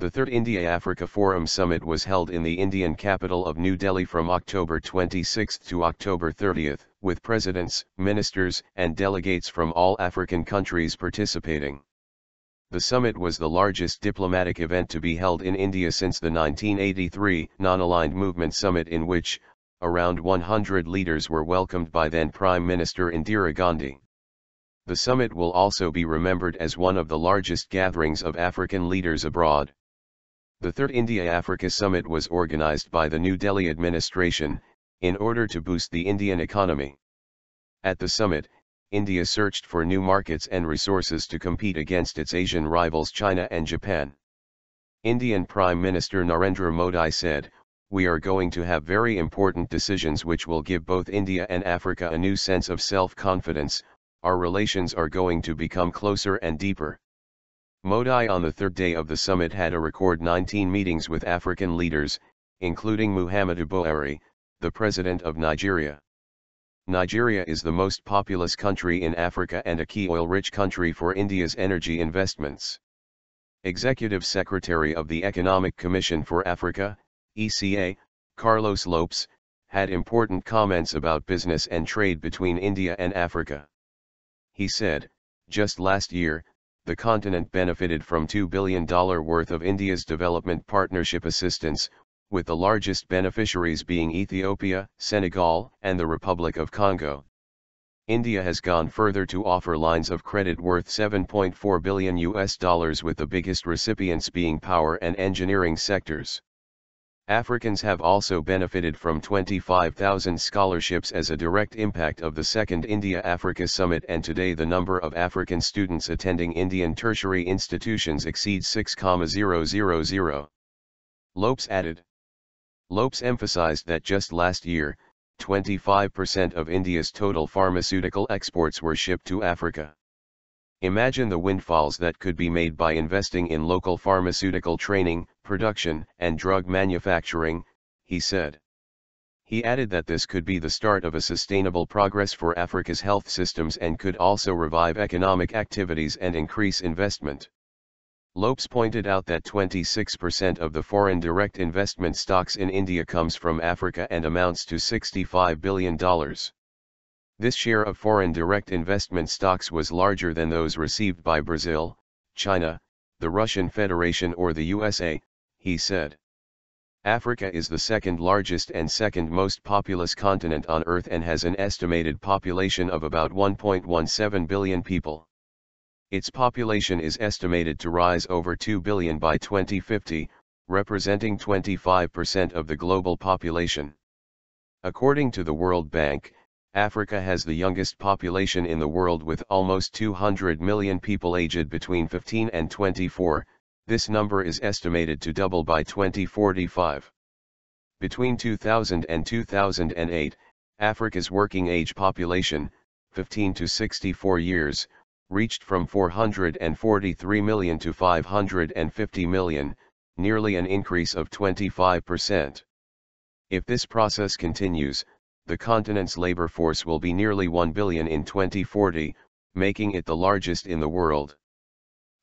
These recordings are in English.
The third India-Africa Forum Summit was held in the Indian capital of New Delhi from October 26 to October 30, with presidents, ministers, and delegates from all African countries participating. The summit was the largest diplomatic event to be held in India since the 1983 Nonaligned Movement Summit, in which around 100 leaders were welcomed by then Prime Minister Indira Gandhi. The summit will also be remembered as one of the largest gatherings of African leaders abroad. The third India-Africa Summit was organized by the New Delhi administration, in order to boost the Indian economy. At the summit, India searched for new markets and resources to compete against its Asian rivals China and Japan. Indian Prime Minister Narendra Modi said, "We are going to have very important decisions which will give both India and Africa a new sense of self-confidence. Our relations are going to become closer and deeper." Modi on the third day of the summit had a record 19 meetings with African leaders, including Muhammadu Buhari, the president of Nigeria. Nigeria is the most populous country in Africa and a key oil-rich country for India's energy investments. Executive Secretary of the Economic Commission for Africa, ECA, Carlos Lopes, had important comments about business and trade between India and Africa. He said, "Just last year, the continent benefited from $2 billion worth of India's development partnership assistance, with the largest beneficiaries being Ethiopia, Senegal, and the Republic of Congo. India has gone further to offer lines of credit worth $7.4 billion, with the biggest recipients being power and engineering sectors. Africans have also benefited from 25,000 scholarships as a direct impact of the second India-Africa Summit, and today the number of African students attending Indian tertiary institutions exceeds 6,000. Lopes added. Lopes emphasized that just last year, 25% of India's total pharmaceutical exports were shipped to Africa. Imagine the windfalls that could be made by investing in local pharmaceutical training, production, and drug manufacturing, he said. He added that this could be the start of a sustainable progress for Africa's health systems and could also revive economic activities and increase investment. Lopes pointed out that 26% of the foreign direct investment stocks in India comes from Africa and amounts to $65 billion. This share of foreign direct investment stocks was larger than those received by Brazil, China, the Russian Federation or the USA, he said. Africa is the second largest and second most populous continent on Earth and has an estimated population of about 1.17 billion people. Its population is estimated to rise over 2 billion by 2050, representing 25% of the global population. According to the World Bank, Africa has the youngest population in the world with almost 200 million people aged between 15 and 24, this number is estimated to double by 2045. Between 2000 and 2008, Africa's working age population, 15 to 64 years, reached from 443 million to 550 million, nearly an increase of 25%. If this process continues, the continent's labor force will be nearly 1 billion in 2040, making it the largest in the world.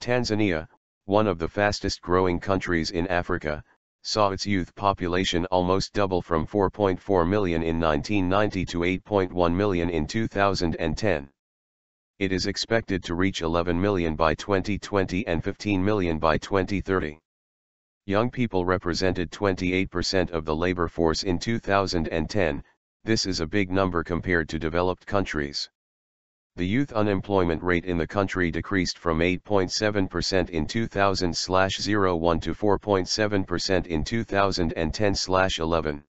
Tanzania, one of the fastest growing countries in Africa, saw its youth population almost double from 4.4 million in 1990 to 8.1 million in 2010. It is expected to reach 11 million by 2020 and 15 million by 2030. Young people represented 28% of the labor force in 2010, this is a big number compared to developed countries. The youth unemployment rate in the country decreased from 8.7% in 2000/01 to 4.7% in 2010/11.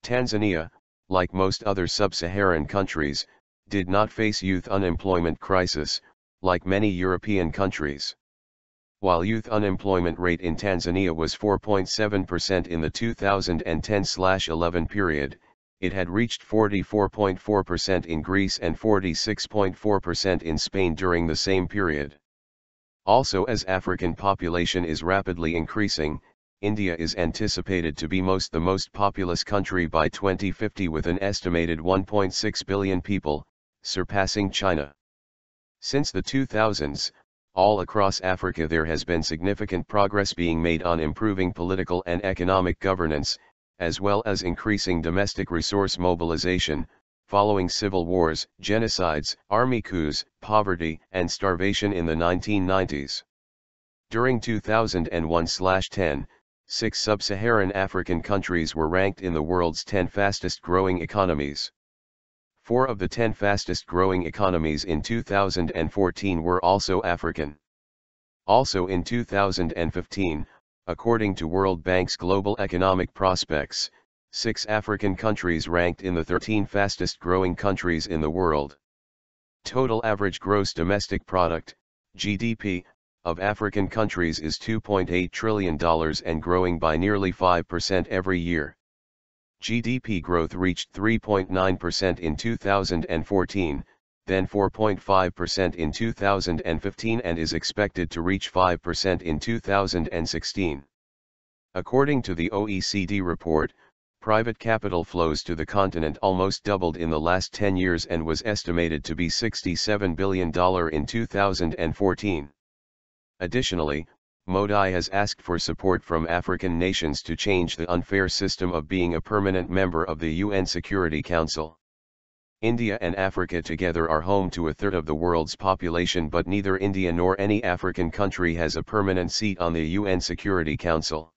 Tanzania, like most other sub-Saharan countries, did not face youth unemployment crisis, like many European countries. While youth unemployment rate in Tanzania was 4.7% in the 2010/11 period, it had reached 44.4% in Greece and 46.4% in Spain during the same period. Also, as African population is rapidly increasing, India is anticipated to be the most populous country by 2050 with an estimated 1.6 billion people, surpassing China. Since the 2000s, all across Africa there has been significant progress being made on improving political and economic governance, as well as increasing domestic resource mobilization, following civil wars, genocides, army coups, poverty, and starvation in the 1990s. During 2001-10, 6 sub-Saharan African countries were ranked in the world's 10 fastest growing economies. 4 of the 10 fastest growing economies in 2014 were also African. Also in 2015, according to World Bank's Global Economic Prospects, 6 African countries ranked in the 13 fastest growing countries in the world. Total average gross domestic product, GDP, of African countries is $2.8 trillion and growing by nearly 5% every year. GDP growth reached 3.9% in 2014, then 4.5% in 2015 and is expected to reach 5% in 2016. According to the OECD report, private capital flows to the continent almost doubled in the last 10 years and was estimated to be $67 billion in 2014. Additionally, Modi has asked for support from African nations to change the unfair system of being a permanent member of the UN Security Council. India and Africa together are home to a third of the world's population, but neither India nor any African country has a permanent seat on the UN Security Council.